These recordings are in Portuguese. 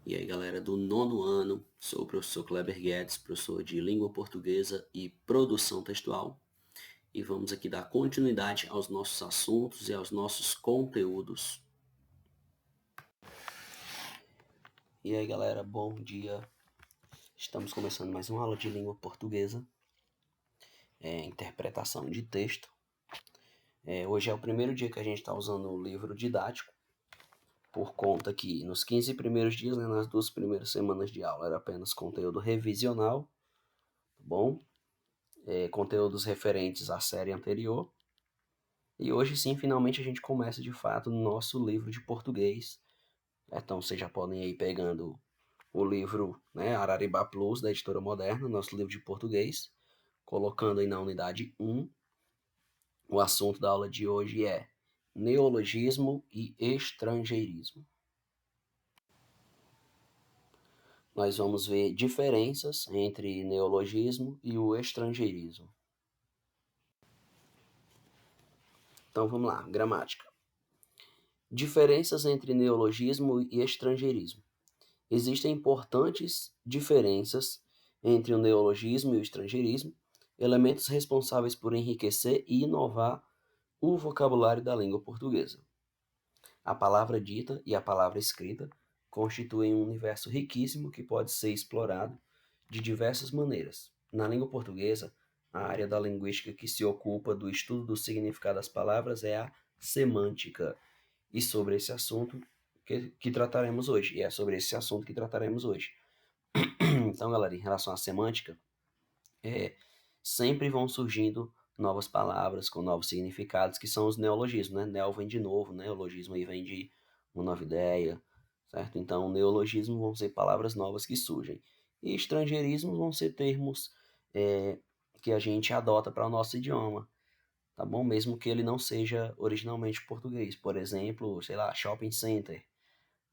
E aí, galera do nono ano, sou o professor Kleber Guedes, professor de Língua Portuguesa e Produção Textual, e vamos aqui dar continuidade aos nossos assuntos e aos nossos conteúdos. E aí, galera, bom dia. Estamos começando mais uma aula de Língua Portuguesa, interpretação de texto. Hoje é o primeiro dia que a gente está usando o livro didático, por conta que nos 15 primeiros dias, nas 2 primeiras semanas de aula, era apenas conteúdo revisional, tá bom? Conteúdos referentes à série anterior. E hoje sim, finalmente a gente começa de fato no nosso livro de português. Então vocês já podem ir pegando o livro, Araribá Plus, da Editora Moderna, nosso livro de português, colocando aí na unidade 1. O assunto da aula de hoje é neologismo e estrangeirismo. Nós vamos ver diferenças entre neologismo e o estrangeirismo. Então vamos lá, gramática. Diferenças entre neologismo e estrangeirismo. Existem importantes diferenças entre o neologismo e o estrangeirismo, elementos responsáveis por enriquecer e inovar o vocabulário da língua portuguesa. A palavra dita e a palavra escrita constituem um universo riquíssimo que pode ser explorado de diversas maneiras. Na língua portuguesa, a área da linguística que se ocupa do estudo do significado das palavras é a semântica. E sobre esse assunto que trataremos hoje. E é sobre esse assunto que trataremos hoje. Então, galera, em relação à semântica, sempre vão surgindo novas palavras com novos significados, que são os neologismos, né? Neo vem de novo, neologismo aí vem de uma nova ideia, certo? Então, neologismo vão ser palavras novas que surgem. E estrangeirismos vão ser termos que a gente adota para o nosso idioma, tá bom? Mesmo que ele não seja originalmente português. Por exemplo, sei lá, shopping center,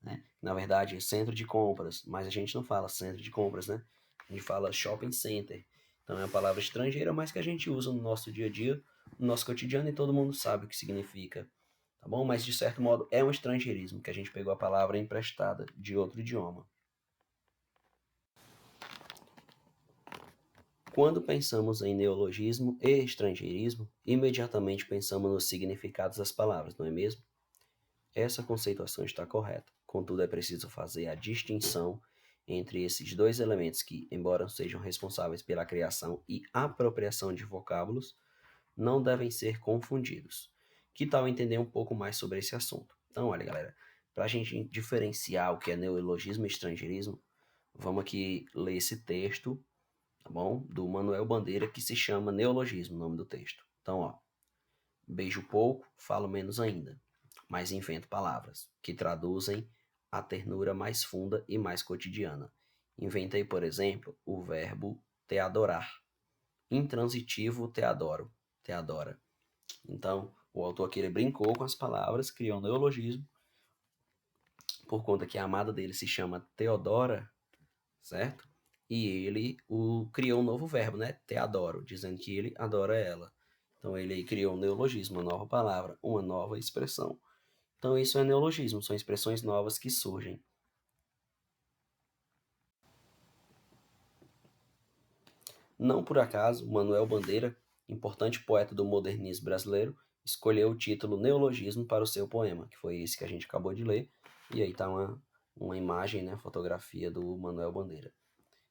né? Na verdade, é centro de compras, mas a gente não fala centro de compras, né? A gente fala shopping center. Então é uma palavra estrangeira, mas que a gente usa no nosso dia a dia, no nosso cotidiano, e todo mundo sabe o que significa, tá bom? Mas de certo modo é um estrangeirismo, que a gente pegou a palavra emprestada de outro idioma. Quando pensamos em neologismo e estrangeirismo, imediatamente pensamos nos significados das palavras, não é mesmo? Essa conceituação está correta. Contudo, é preciso fazer a distinção entre esses dois elementos que, embora sejam responsáveis pela criação e apropriação de vocábulos, não devem ser confundidos. Que tal entender um pouco mais sobre esse assunto? Então, olha, galera, para a gente diferenciar o que é neologismo e estrangeirismo, vamos aqui ler esse texto, tá bom? Do Manuel Bandeira, que se chama Neologismo, o nome do texto. Então, ó, beijo pouco, falo menos ainda, mas invento palavras que traduzem a ternura mais funda e mais cotidiana. Inventei, por exemplo, o verbo te adorar. Intransitivo te adoro, te adora. Então, o autor aqui ele brincou com as palavras, criou um neologismo, por conta que a amada dele se chama Teodora, certo? E ele criou um novo verbo, né? Te adoro, dizendo que ele adora ela. Então ele criou um neologismo, uma nova palavra, uma nova expressão. Então isso é neologismo, são expressões novas que surgem. Não por acaso, Manuel Bandeira, importante poeta do modernismo brasileiro, escolheu o título Neologismo para o seu poema, que foi esse que a gente acabou de ler. E aí está uma imagem, né, fotografia do Manuel Bandeira.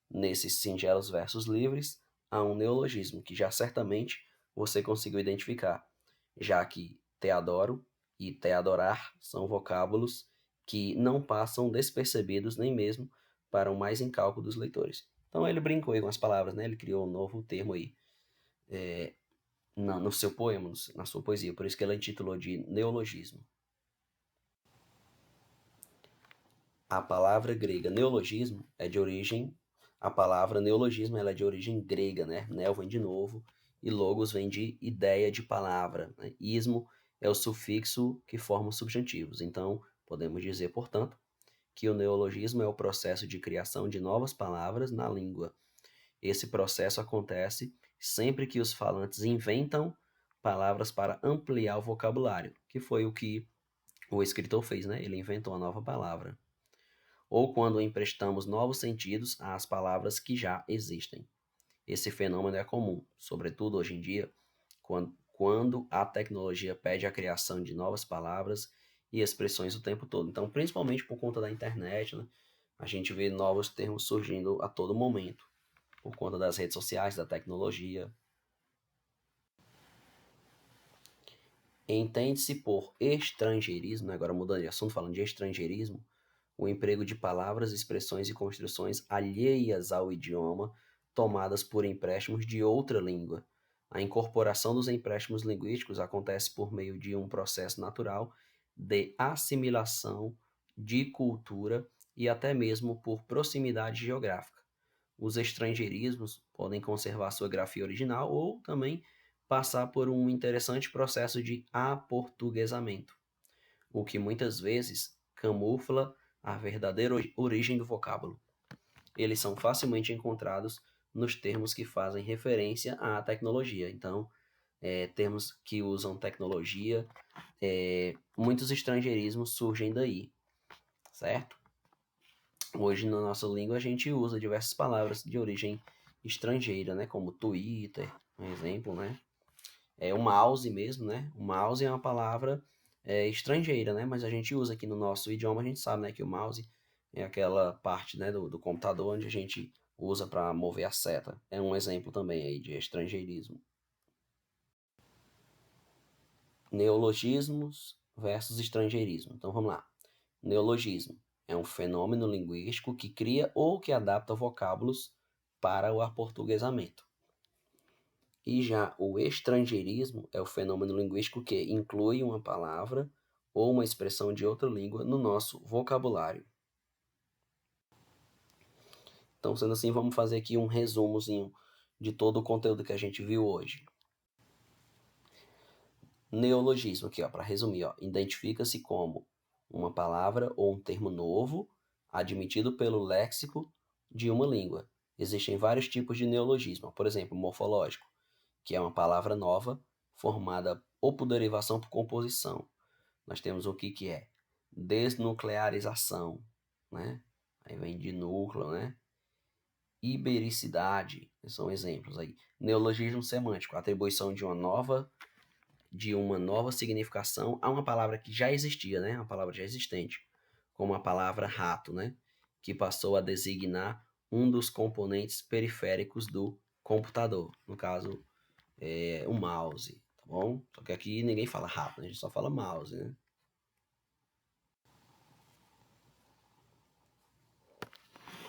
Nesses singelos versos livres, há um neologismo que já certamente você conseguiu identificar, já que te adoro e te adorar são vocábulos que não passam despercebidos nem mesmo para o mais incauto dos leitores. Então ele brincou aí com as palavras, né? Ele criou um novo termo aí no seu poema, na sua poesia, por isso que ele intitulou de neologismo. A palavra grega neologismo é de origem. A palavra neologismo ela é de origem grega, né? Neo vem de novo e logos vem de ideia de palavra. Né? Ismo é o sufixo que forma os substantivos. Então, podemos dizer, portanto, que o neologismo é o processo de criação de novas palavras na língua. Esse processo acontece sempre que os falantes inventam palavras para ampliar o vocabulário, que foi o que o escritor fez, né? Ele inventou uma nova palavra. ou quando emprestamos novos sentidos às palavras que já existem. Esse fenômeno é comum, sobretudo hoje em dia, quando a tecnologia pede a criação de novas palavras e expressões o tempo todo. Então, principalmente por conta da internet, né, a gente vê novos termos surgindo a todo momento, por conta das redes sociais, da tecnologia. Entende-se por estrangeirismo, né, agora mudando de assunto, falando de estrangeirismo, o emprego de palavras, expressões e construções alheias ao idioma, tomadas por empréstimos de outra língua. A incorporação dos empréstimos linguísticos acontece por meio de um processo natural de assimilação de cultura e até mesmo por proximidade geográfica. Os estrangeirismos podem conservar sua grafia original ou também passar por um interessante processo de aportuguesamento, o que muitas vezes camufla a verdadeira origem do vocábulo. Eles são facilmente encontrados nos termos que fazem referência à tecnologia. Então, termos que usam tecnologia, muitos estrangeirismos surgem daí, certo? Hoje, na nossa língua, a gente usa diversas palavras de origem estrangeira, né? Como Twitter, um exemplo, né? O mouse mesmo, né? O mouse é uma palavra estrangeira, né? Mas a gente usa aqui no nosso idioma, a gente sabe, né? Que o mouse é aquela parte, né, do computador onde a gente usa para mover a seta. É um exemplo também aí de estrangeirismo. Neologismos versus estrangeirismo. Então vamos lá. Neologismo é um fenômeno linguístico que cria ou que adapta vocábulos para o aportuguesamento. E já o estrangeirismo é o fenômeno linguístico que inclui uma palavra ou uma expressão de outra língua no nosso vocabulário. Então, sendo assim, vamos fazer aqui um resumozinho de todo o conteúdo que a gente viu hoje. Neologismo, aqui, para resumir, identifica-se como uma palavra ou um termo novo admitido pelo léxico de uma língua. Existem vários tipos de neologismo, por exemplo, morfológico, que é uma palavra nova formada ou por derivação por composição. Nós temos o que é desnuclearização, né? Aí vem de núcleo, né? Ibericidade, são exemplos aí. Neologismo semântico, atribuição de uma nova significação a uma palavra que já existia, né? Uma palavra já existente, como a palavra rato, né? Que passou a designar um dos componentes periféricos do computador, no caso, o mouse, tá bom? Só que aqui ninguém fala rato, né? A gente só fala mouse, né?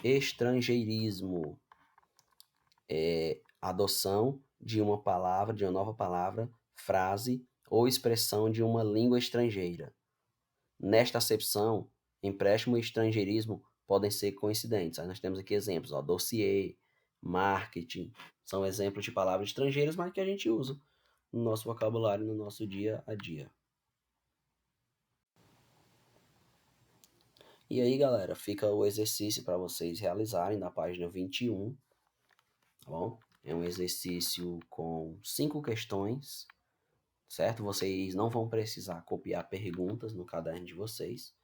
Estrangeirismo é adoção de uma palavra, de uma nova palavra, frase ou expressão de uma língua estrangeira. Nesta acepção, empréstimo e estrangeirismo podem ser coincidentes. Aí nós temos aqui exemplos, dossiê, marketing, são exemplos de palavras estrangeiras, mas que a gente usa no nosso vocabulário, no nosso dia a dia. E aí, galera, fica o exercício para vocês realizarem na página 21, tá bom? É um exercício com 5 questões, certo? Vocês não vão precisar copiar perguntas no caderno de vocês.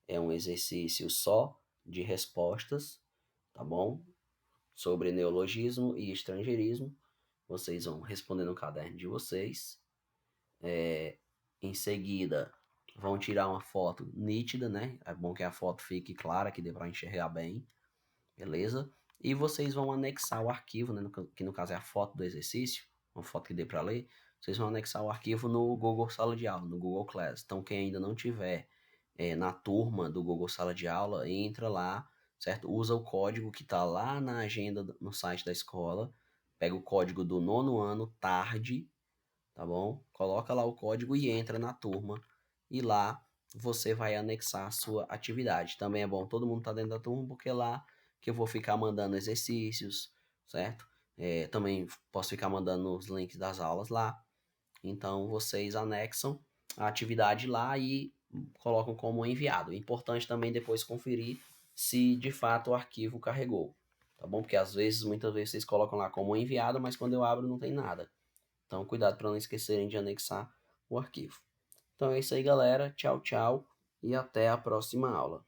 É um exercício só de respostas, tá bom? Sobre neologismo e estrangeirismo. Vocês vão responder no caderno de vocês. Em seguida, vão tirar uma foto nítida, né? É bom que a foto fique clara, que dê para enxergar bem, beleza? E vocês vão anexar o arquivo, né? Que no caso é a foto do exercício, uma foto que dê para ler. Vocês vão anexar o arquivo no Google Sala de Aula, no Google Class. Então, quem ainda não tiver na turma do Google Sala de Aula, entra lá, certo? Usa o código que está lá na agenda no site da escola. Pega o código do 9º ano, tarde, tá bom? Coloca lá o código e entra na turma. E lá você vai anexar a sua atividade. Também é bom todo mundo estar dentro da turma, porque lá que eu vou ficar mandando exercícios, certo? Também posso ficar mandando os links das aulas lá. Então vocês anexam a atividade lá e colocam como enviado. Importante também depois conferir se de fato o arquivo carregou, tá bom? Porque às vezes, muitas vezes vocês colocam lá como enviado, mas quando eu abro não tem nada. Então cuidado para não esquecerem de anexar o arquivo. Então é isso aí, galera. Tchau, tchau e até a próxima aula.